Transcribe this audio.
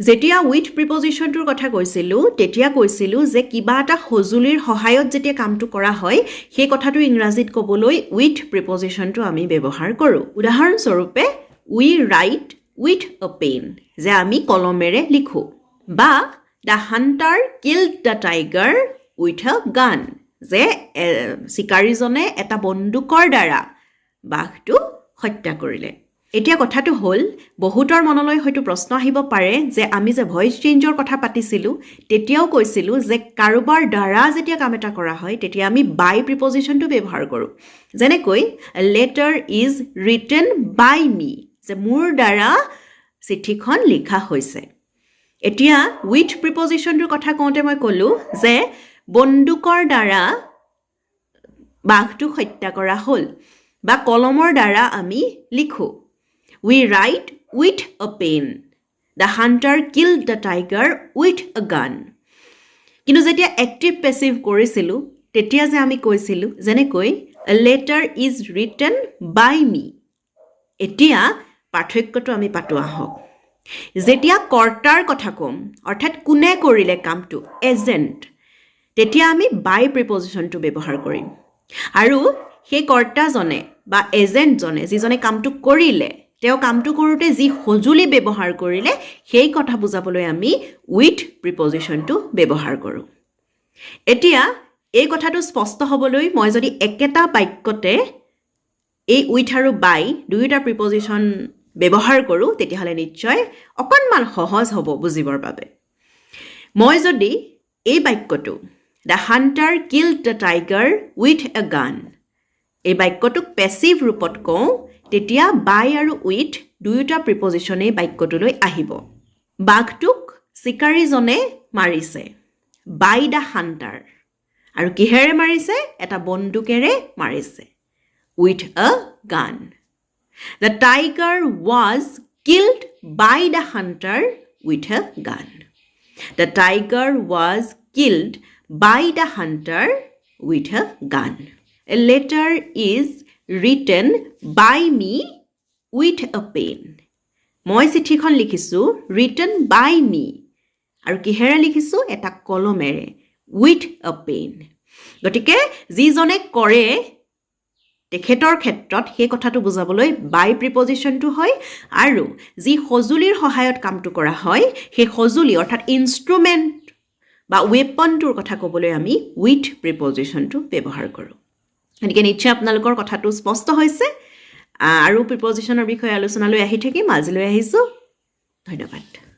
যেতিয়া উইথ প্ৰিপজিশ্যনটোৰ কথা কৈছিলোঁ তেতিয়া কৈছিলোঁ যে কিবা এটা সঁজুলিৰ সহায়ত যেতিয়া কামটো কৰা হয় সেই কথাটো ইংৰাজীত ক'বলৈ উইথ প্ৰিপজিশ্যনটো আমি ব্যৱহাৰ কৰোঁ উদাহৰণস্বৰূপে উই ৰাইট উইথ আ পেন যে আমি কলমেৰে লিখোঁ বা the hunter killed the tiger with a গান যে চিকাৰীজনে এটা বন্দুকৰ দ্বাৰা বাঘটো হত্যা কৰিলে এতিয়া কথাটো হ'ল বহুতৰ মনলৈ হয়তো প্ৰশ্ন আহিব পাৰে যে আমি যে ভইচ চেঞ্জৰ কথা পাতিছিলোঁ তেতিয়াও কৈছিলোঁ যে কাৰোবাৰ দ্বাৰা যেতিয়া কাম এটা কৰা হয় তেতিয়া আমি বাই প্ৰিপজিশ্যনটো ব্যৱহাৰ কৰোঁ যেনেকৈ লেটাৰ ইজ ৰিটেন বাই মি যে মোৰ দ্বাৰা চিঠিখন লিখা হৈছে এতিয়া উইথ প্ৰিপজিশ্যনটোৰ কথা কওঁতে মই ক'লোঁ যে বন্দুকৰ দ্বাৰা বাঘটোক হত্যা কৰা হ'ল বা কলমৰ দ্বাৰা আমি লিখোঁ We write with a pen. The hunter killed the tiger with a gun. কিন্তু যেতিয়া এক্টিভ পেছিভ কৰিছিলোঁ তেতিয়া যে আমি কৈছিলোঁ যেনেকৈ a letter is written by me. এতিয়া পাৰ্থক্যটো আমি পাতো আহক যেতিয়া কৰ্তাৰ কথা ক'ম অৰ্থাৎ কোনে কৰিলে কামটো এজেণ্ট তেতিয়া আমি বাই প্ৰিপজিশ্যনটো ব্যৱহাৰ কৰিম আৰু সেই কৰ্তাজনে বা এজেণ্টজনে যিজনে কামটো কৰিলে তেওঁ কামটো কৰোঁতে যি সঁজুলি ব্যৱহাৰ কৰিলে সেই কথা বুজাবলৈ আমি উইথ প্ৰিপজিশ্যনটো ব্যৱহাৰ কৰোঁ এতিয়া এই কথাটো স্পষ্ট হ'বলৈ মই যদি একেটা বাক্যতে এই উইথ আৰু বাই দুয়োটা প্ৰিপজিশ্যন ব্যৱহাৰ কৰোঁ তেতিয়াহ'লে নিশ্চয় অকণমান সহজ হ'ব বুজিবৰ বাবে মই যদি এই বাক্যটো the hunter killed the tiger with a gun এই বাক্যটোক পেছিভ ৰূপত কওঁ তেতিয়া বাই আৰু উইথ দুয়োটা প্ৰিপজিশ্যনেই বাক্যটোলৈ আহিব বাঘটোক চিকাৰীজনে মাৰিছে বাই দ্য হাণ্টাৰ আৰু কিহেৰে মাৰিছে এটা বন্দুকেৰে মাৰিছে with a gun the tiger was killed by the hunter with a gun the tiger was killed by the hunter with a gun a letter is written by me with a pen. মই চিঠিখন লিখিছোঁ written by me আৰু কিহেৰে লিখিছোঁ এটা কলমেৰে with a pen. গতিকে যিজনে কৰে তেখেতৰ ক্ষেত্ৰত সেই কথাটো বুজাবলৈ বাই প্ৰিপজিশ্যনটো হয় আৰু যি সঁজুলিৰ সহায়ত কামটো কৰা হয় সেই সঁজুলি অৰ্থাৎ ইনষ্ট্ৰুমেণ্ট বা ৱেপনটোৰ কথা ক'বলৈ আমি উইথ প্ৰিপজিশ্যনটো ব্যৱহাৰ কৰোঁ গতিকে নিশ্চয় আপোনালোকৰ কথাটো স্পষ্ট হৈছে আৰু প্ৰিপজিশ্যনৰ বিষয়ে আলোচনালৈ আহি থাকিম আজিলৈ আহিছোঁ ধন্যবাদ